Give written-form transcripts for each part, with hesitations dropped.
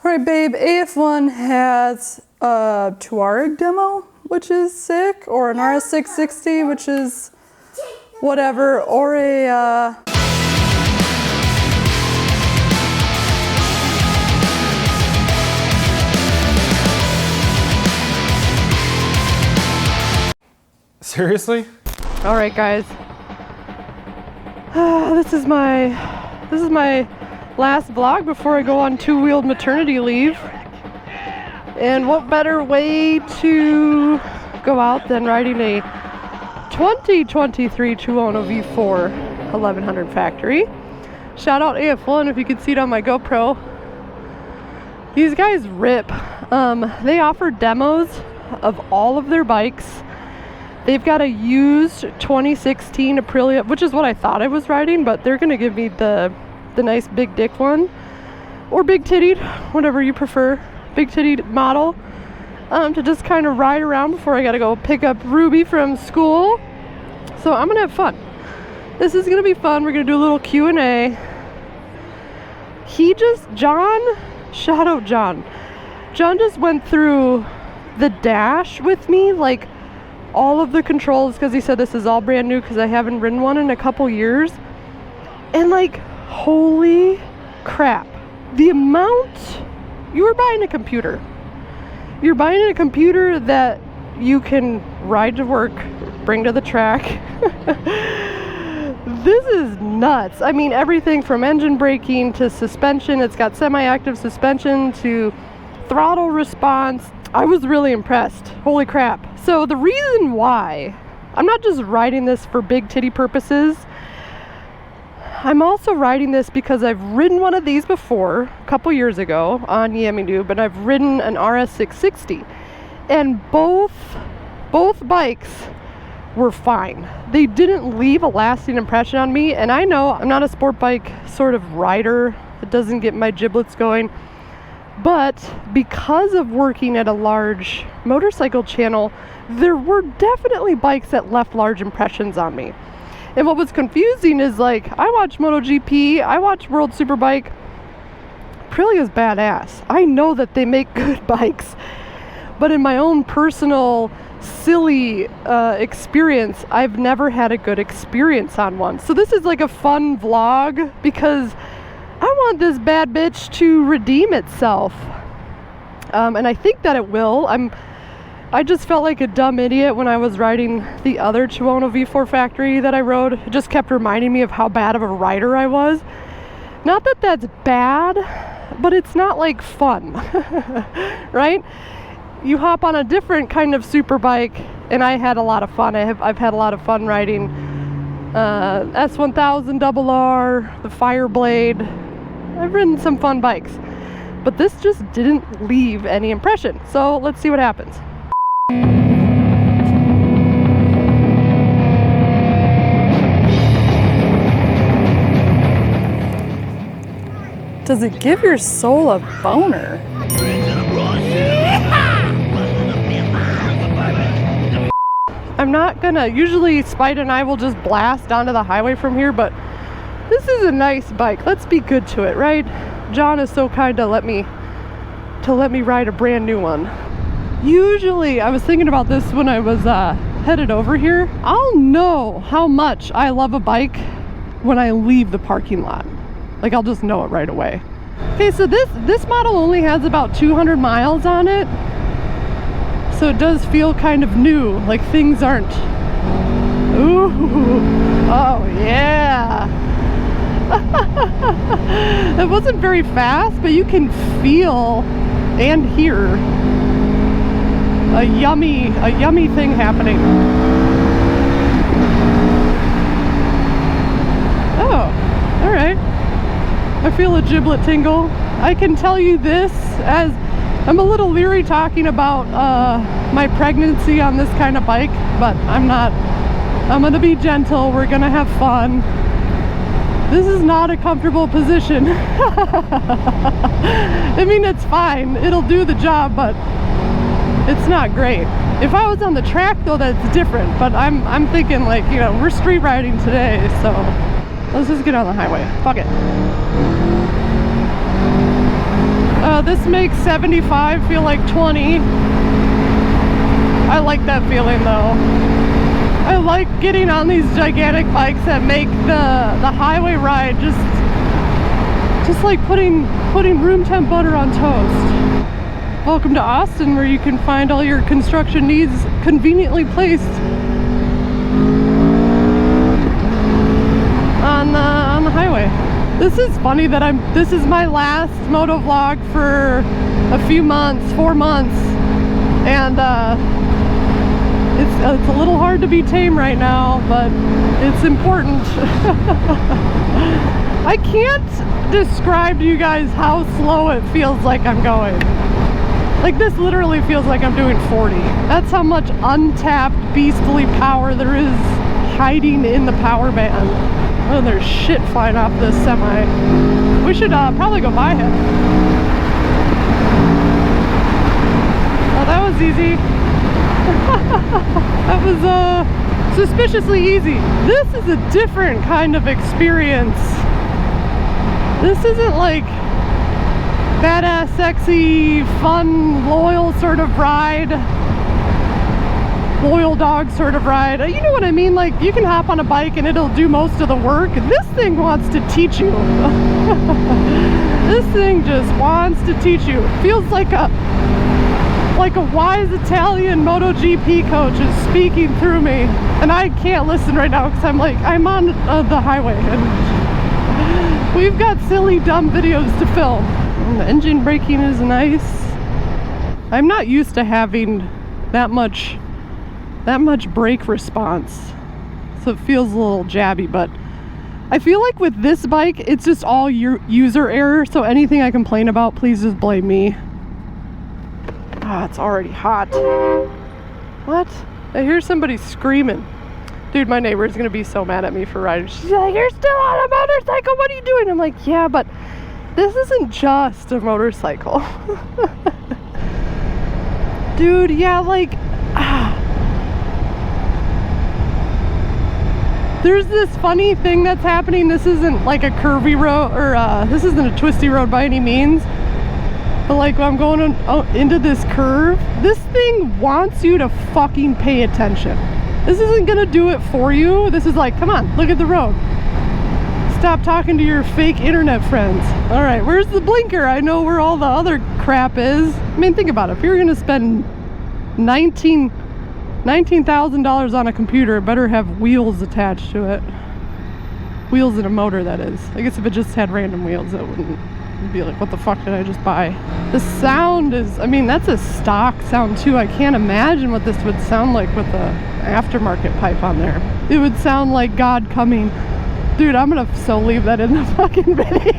Alright babe, AF1 has a Touareg demo, which is sick, or an RS660, which is whatever, or a Seriously? Alright guys. This is my last vlog before I go on two-wheeled maternity leave. And what better way to go out than riding a 2023 210 V4 1100 factory. Shout out AF1 if you can see it on my GoPro. These guys rip. They offer demos of all of their bikes. They've got a used 2016 Aprilia, which is what I thought I was riding, but they're gonna give me the nice big dick one, or big tittied, whatever you prefer, big tittied model, to just kind of ride around before I gotta go pick up Ruby from school. So I'm gonna have fun. This is gonna be fun. We're gonna do a little Q&A. Shout out John. John just went through the dash with me, like all of the controls, because he said this is all brand new because I haven't ridden one in a couple years. And like, holy crap, the amount, you are buying a computer. You're buying a computer that you can ride to work, bring to the track. This is nuts. I mean, everything from engine braking to suspension. It's got semi-active suspension to throttle response. I was really impressed. Holy crap. So the reason why I'm not just riding this for big titty purposes, I'm also riding this because I've ridden one of these before a couple years ago on Yammy, but I've ridden an RS660, and both bikes were fine. They didn't leave a lasting impression on me, and I know I'm not a sport bike sort of rider. It doesn't get my giblets going. But because of working at a large motorcycle channel, there were definitely bikes that left large impressions on me. And what was confusing is, like, I watch MotoGP, I watch World Superbike. Aprilia's badass. I know that they make good bikes, but in my own personal silly experience, I've never had a good experience on one. So this is like a fun vlog because I want this bad bitch to redeem itself, and I think that it will. I just felt like a dumb idiot when I was riding the other 210 V4 factory that I rode. It just kept reminding me of how bad of a rider I was. Not that that's bad, but it's not like fun, right? You hop on a different kind of super bike, and I had a lot of fun. I've had a lot of fun riding S1000 RR, the Fireblade. I've ridden some fun bikes, but this just didn't leave any impression. So let's see what happens. does it give your soul a boner? I'm not gonna, usually Spite and I will just blast onto the highway from here, but this is a nice bike. Let's be good to it, right? John is so kind to let me ride a brand new one. Usually, I was thinking about this when I was headed over here. I'll know how much I love a bike when I leave the parking lot. Like, I'll just know it right away. Okay, so this model only has about 200 miles on it. So it does feel kind of new, like things aren't, ooh, oh yeah. It wasn't very fast, but you can feel and hear a yummy thing happening. Oh, all right. I feel a giblet tingle. I can tell you this, as I'm a little leery talking about my pregnancy on this kind of bike, but I'm not. I'm gonna be gentle. We're gonna have fun. This is not a comfortable position. I mean, it's fine. It'll do the job, but it's not great. If I was on the track though, that's different, but I'm thinking, like, you know, we're street riding today, so let's just get on the highway. Fuck it. This makes 75 feel like 20. I like that feeling though. I like getting on these gigantic bikes that make the highway ride just like putting room temp butter on toast. Welcome to Austin, where you can find all your construction needs conveniently placed on the highway. This is funny that this is my last moto vlog for a few months, 4 months, and it's a little hard to be tame right now, but it's important. I can't describe to you guys how slow it feels like I'm going. Like, this literally feels like I'm doing 40. That's how much untapped beastly power there is hiding in the power band. Oh, there's shit flying off this semi. We should probably go buy him. Oh, that was easy. That was suspiciously easy. This is a different kind of experience. This isn't like badass, sexy, fun, loyal sort of ride. Loyal dog sort of ride. You know what I mean? Like, you can hop on a bike and it'll do most of the work. This thing wants to teach you. This thing just wants to teach you. It feels like a wise Italian MotoGP coach is speaking through me. And I can't listen right now because I'm on the highway and we've got silly, dumb videos to film. And the engine braking is nice. I'm not used to having that much brake response, so it feels a little jabby, but I feel like with this bike it's just all user error, so anything I complain about, please just blame me. Ah, it's already hot. What? I hear somebody screaming. Dude, my neighbor's gonna be so mad at me for riding. She's like, "You're still on a motorcycle, what are you doing?" I'm like, yeah, but this isn't just a motorcycle. Dude, yeah, like, there's this funny thing that's happening. This isn't like a curvy road, or this isn't a twisty road by any means. But like when I'm going into this curve, this thing wants you to fucking pay attention. This isn't gonna do it for you. This is like, come on, look at the road. Stop talking to your fake internet friends. All right, where's the blinker? I know where all the other crap is. I mean, think about it. If you're gonna spend $19,000 on a computer, it better have wheels attached to it. Wheels and a motor, that is. I guess if it just had random wheels, it wouldn't be like, what the fuck did I just buy? The sound is, I mean, that's a stock sound too. I can't imagine what this would sound like with the aftermarket pipe on there. It would sound like God coming. Dude, I'm gonna so leave that in the fucking video.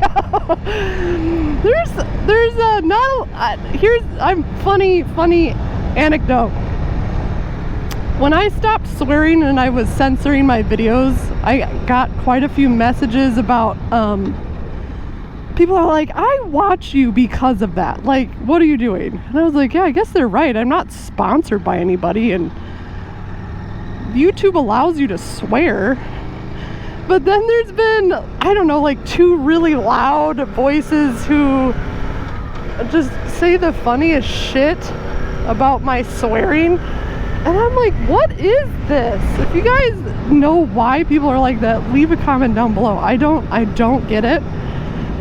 Here's a funny anecdote. When I stopped swearing and I was censoring my videos, I got quite a few messages about, people are like, I watch you because of that. Like, what are you doing? And I was like, yeah, I guess they're right. I'm not sponsored by anybody, and YouTube allows you to swear. But then there's been, I don't know, like 2 really loud voices who just say the funniest shit about my swearing. And I'm like, what is this? If you guys know why people are like that, leave a comment down below. I don't get it.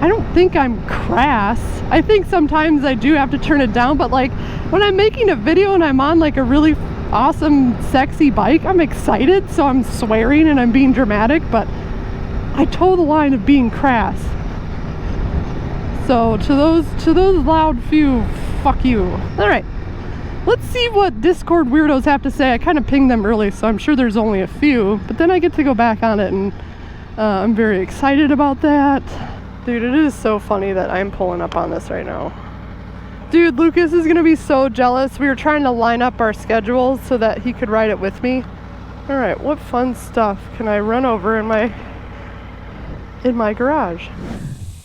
I don't think I'm crass. I think sometimes I do have to turn it down, but like when I'm making a video and I'm on like a really awesome, sexy bike, I'm excited, so I'm swearing and I'm being dramatic, but I toe the line of being crass. So to those loud few, fuck you. All right. Let's see what Discord weirdos have to say. I kind of pinged them early, so I'm sure there's only a few, but then I get to go back on it, and I'm very excited about that. Dude, it is so funny that I'm pulling up on this right now. Dude, Lucas is gonna be so jealous. We were trying to line up our schedules so that he could ride it with me. All right, what fun stuff can I run over in my garage?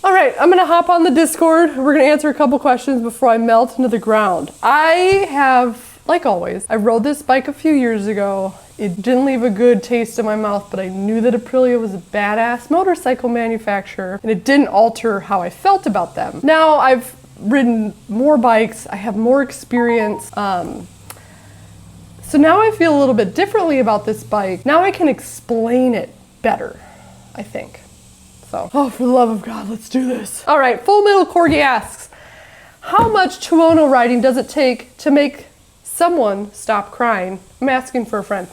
All right, I'm gonna hop on the Discord. We're gonna answer a couple questions before I melt into the ground. I have, like always, I rode this bike a few years ago. It didn't leave a good taste in my mouth, but I knew that Aprilia was a badass motorcycle manufacturer, and it didn't alter how I felt about them. Now, I've ridden more bikes. I have more experience. So now I feel a little bit differently about this bike. Now I can explain it better, I think. So, oh, for the love of God, let's do this. All right, Full Metal Corgi asks, how much Tuono riding does it take to make someone stop crying? I'm asking for a friend.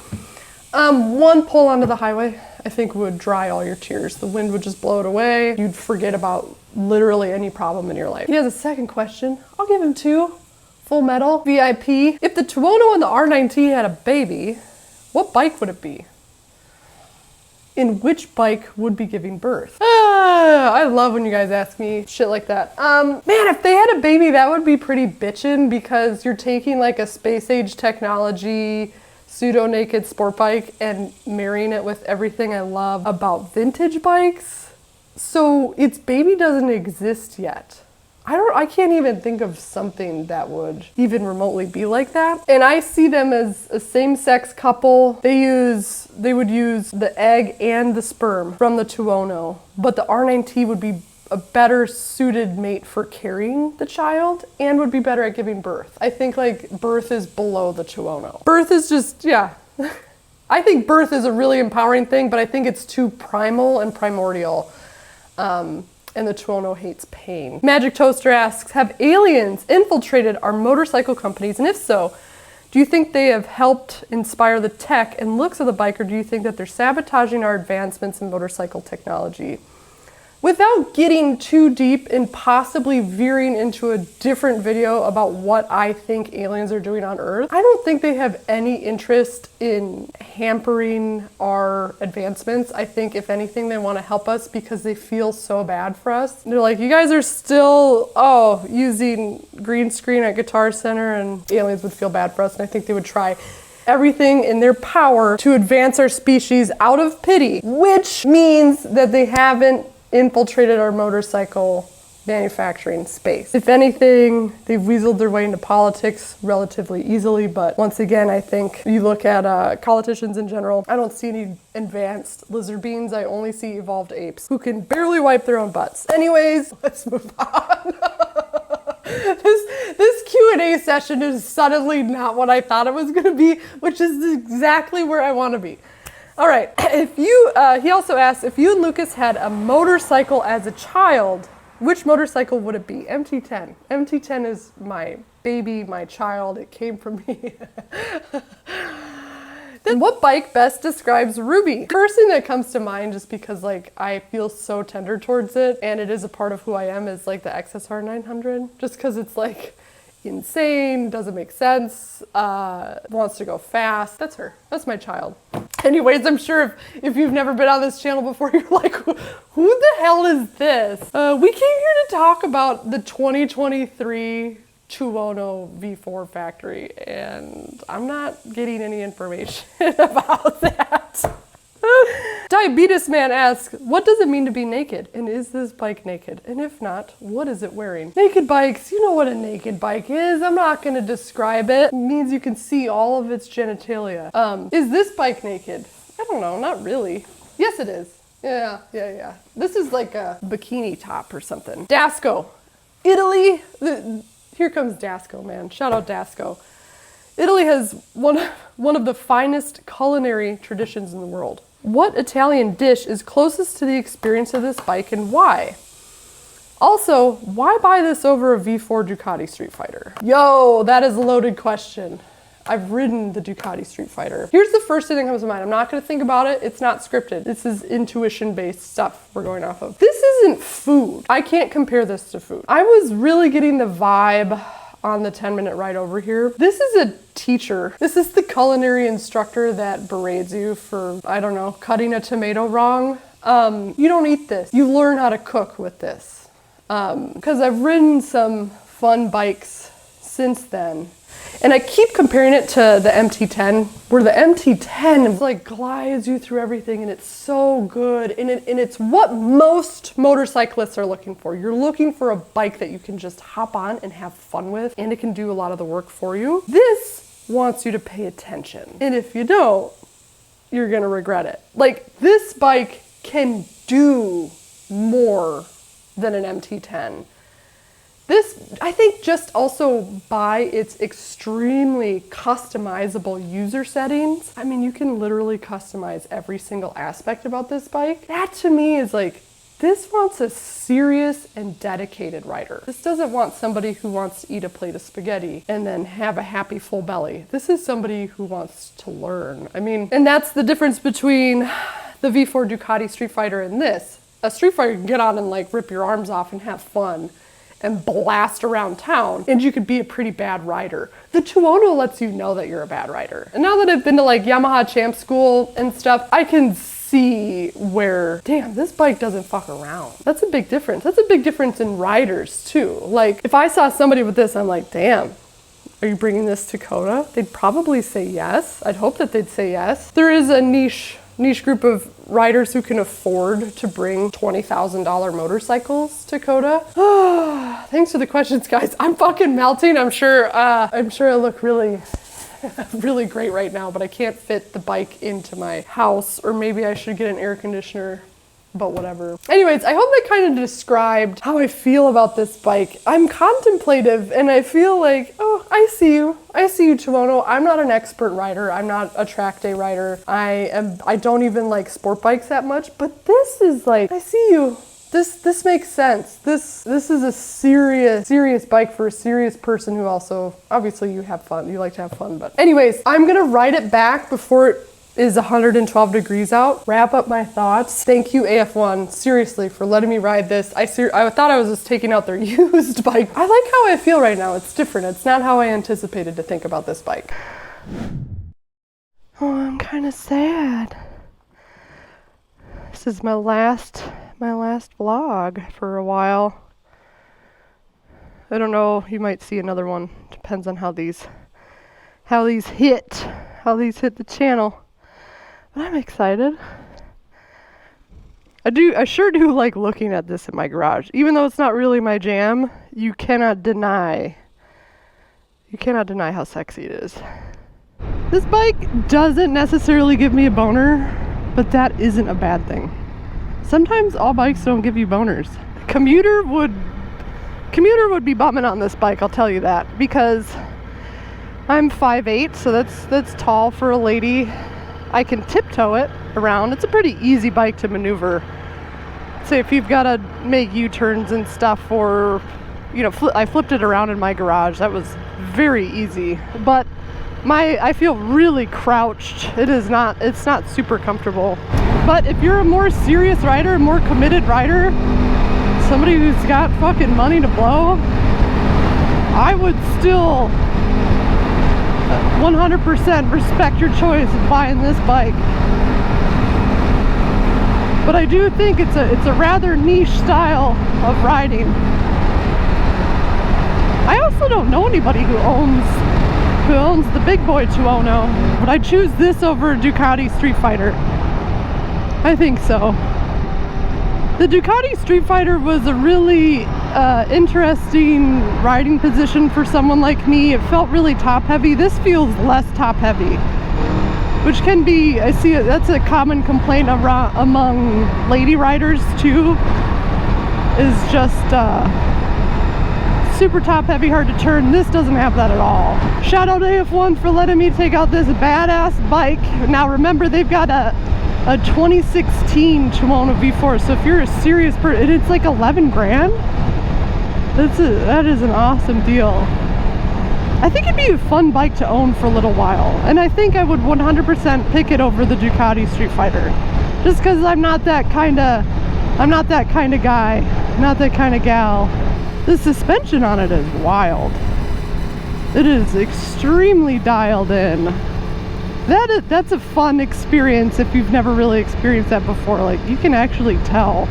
One pull onto the highway, I think would dry all your tears. The wind would just blow it away. You'd forget about literally any problem in your life. He has a second question. I'll give him 2. Full Metal, VIP. If the Tuono and the R9T had a baby, what bike would it be? In which bike would be giving birth? I love when you guys ask me shit like that. Man, if they had a baby, that would be pretty bitchin' because you're taking like a space age technology, pseudo-naked sport bike and marrying it with everything I love about vintage bikes. So its baby doesn't exist yet. I can't even think of something that would even remotely be like that. And I see them as a same-sex couple. They would use the egg and the sperm from the Tuono, but the R9T would be a better suited mate for carrying the child and would be better at giving birth. I think like birth is below the Tuono. Birth is just, yeah. I think birth is a really empowering thing, but I think it's too primal and primordial. And the Tuono hates pain. Magic Toaster asks, have aliens infiltrated our motorcycle companies? And if so, do you think they have helped inspire the tech and looks of the bike, or do you think that they're sabotaging our advancements in motorcycle technology? Without getting too deep and possibly veering into a different video about what I think aliens are doing on Earth, I don't think they have any interest in hampering our advancements. I think if anything, they want to help us because they feel so bad for us. They're like, you guys are still, using green screen at Guitar Center, and aliens would feel bad for us, and I think they would try everything in their power to advance our species out of pity, which means that they haven't infiltrated our motorcycle manufacturing space. If anything, they've weaseled their way into politics relatively easily, but once again, I think you look at politicians in general, I don't see any advanced lizard beings, I only see evolved apes who can barely wipe their own butts. Anyways, let's move on. This Q&A session is suddenly not what I thought it was gonna be, which is exactly where I wanna be. All right, he also asks, if you and Lucas had a motorcycle as a child, which motorcycle would it be? MT10. MT10 is my baby, my child, it came from me. Then what bike best describes Ruby? First thing that comes to mind, just because like I feel so tender towards it, and it is a part of who I am, is like the XSR 900, just because it's like insane, doesn't make sense, wants to go fast. That's her. That's my child. Anyways, I'm sure if you've never been on this channel before, you're like, who the hell is this? We came here to talk about the 2023 Tuono V4 factory, and I'm not getting any information about that. Diabetes Man asks, what does it mean to be naked? And is this bike naked? And if not, what is it wearing? Naked bikes, you know what a naked bike is. I'm not gonna describe it. It means you can see all of its genitalia. Is this bike naked? I don't know, not really. Yes, it is. Yeah. This is like a bikini top or something. Dasco, Italy. Here comes Dasco, man. Shout out Dasco. Italy has one of the finest culinary traditions in the world. What Italian dish is closest to the experience of this bike and why? Also, why buy this over a V4 Ducati Street Fighter? Yo, that is a loaded question. I've ridden the Ducati Street Fighter. Here's the first thing that comes to mind. I'm not gonna think about it. It's not scripted. This is intuition-based stuff we're going off of. This isn't food. I can't compare this to food. I was really getting the vibe on the 10-minute ride over here. This is a teacher. This is the culinary instructor that berates you for, I don't know, cutting a tomato wrong. You don't eat this. You learn how to cook with this. Because I've ridden some fun bikes since then. And I keep comparing it to the MT10, where the MT10 like glides you through everything, and it's so good. And it's what most motorcyclists are looking for. You're looking for a bike that you can just hop on and have fun with, and it can do a lot of the work for you. This wants you to pay attention. And if you don't, you're gonna regret it. Like, this bike can do more than an MT10. This, I think, just also by its extremely customizable user settings. I mean, you can literally customize every single aspect about this bike. That to me is like, this wants a serious and dedicated rider. This doesn't want somebody who wants to eat a plate of spaghetti and then have a happy full belly. This is somebody who wants to learn. I mean, and that's the difference between the V4 Ducati Street Fighter and this. A Street Fighter can get on and like rip your arms off and have fun and blast around town, and you could be a pretty bad rider. The Tuono lets you know that you're a bad rider. And now that I've been to like Yamaha Champ School and stuff, I can see where, damn, this bike doesn't fuck around. That's a big difference. That's a big difference in riders too. Like if I saw somebody with this, I'm like, damn, are you bringing this to COTA? They'd probably say yes. I'd hope that they'd say yes. There is a niche group of riders who can afford to bring $20,000 motorcycles to COTA. Thanks for the questions, guys. I'm fucking melting. I'm sure I look really really great right now, but I can't fit the bike into my house, or maybe I should get an air conditioner, but whatever. Anyways, I hope that kind of described how I feel about this bike. I'm contemplative and I feel like, oh, I see you, Tuono. I'm not an expert rider. I'm not a track day rider. I don't even like sport bikes that much, but this is like, I see you. This makes sense. This is a serious bike for a serious person who also, obviously you have fun, you like to have fun, but anyways, I'm gonna ride it back before it is 112 degrees out. Wrap up my thoughts. Thank you AF1, seriously, for letting me ride this. I thought I was just taking out their used bike. I like how I feel right now. It's different. It's not how I anticipated to think about this bike. Oh, I'm kind of sad. This is my last vlog for a while. I don't know, you might see another one. Depends on how these hit the channel. But I'm excited. I sure do like looking at this in my garage. Even though it's not really my jam, you cannot deny how sexy it is. This bike doesn't necessarily give me a boner, but that isn't a bad thing. Sometimes all bikes don't give you boners. Commuter would be bumming on this bike, I'll tell you that, because I'm 5'8", so that's tall for a lady. I can tiptoe it around. It's a pretty easy bike to maneuver. Say if you've got to make U-turns and stuff, or I flipped it around in my garage. That was very easy. But I feel really crouched. It's not super comfortable. But if you're a more serious rider, a more committed rider, somebody who's got fucking money to blow, I would still 100% respect your choice of buying this bike. But I do think it's a rather niche style of riding. I also don't know anybody who owns the big boy Tuono, but I choose this over Ducati Street Fighter. I think so. The Ducati Street Fighter was a really interesting riding position for someone like me. It felt really top heavy. This feels less top heavy, which can be, I see that's a common complaint among lady riders too, is just super top heavy, hard to turn. This doesn't have that at all. Shout out AF1 for letting me take out this badass bike. Now remember, they've got a 2016 Tuono V4, so if you're a serious person, it's like 11 grand. That is an awesome deal. I think it'd be a fun bike to own for a little while, and I think I would 100% pick it over the Ducati Street Fighter, just because I'm not that kind of guy, not that kind of gal. The suspension on it is wild. It is extremely dialed in. That's a fun experience if you've never really experienced that before. Like, you can actually tell.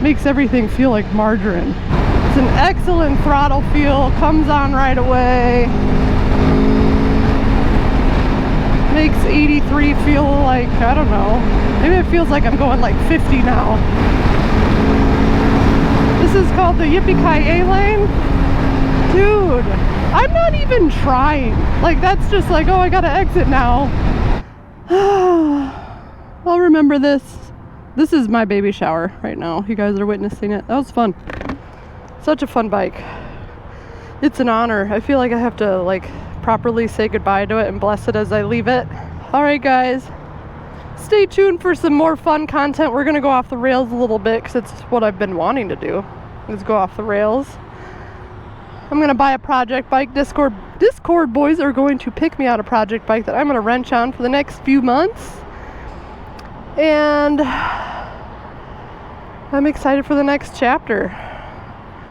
Makes everything feel like margarine. It's an excellent throttle feel, comes on right away. Makes 83 feel like, I don't know, maybe it feels like I'm going like 50 now. This is called the Yippee-Ki-Yay lane. Dude, I'm not even trying. Like, that's just like, oh, I gotta exit now. I'll remember this. This is my baby shower right now. You guys are witnessing it. That was fun. Such a fun bike. It's an honor. I feel like I have to like properly say goodbye to it and bless it as I leave it. All right, guys. Stay tuned for some more fun content. We're gonna go off the rails a little bit because it's what I've been wanting to do, is go off the rails. I'm gonna buy a project bike. Discord boys are going to pick me out a project bike that I'm gonna wrench on for the next few months. And I'm excited for the next chapter.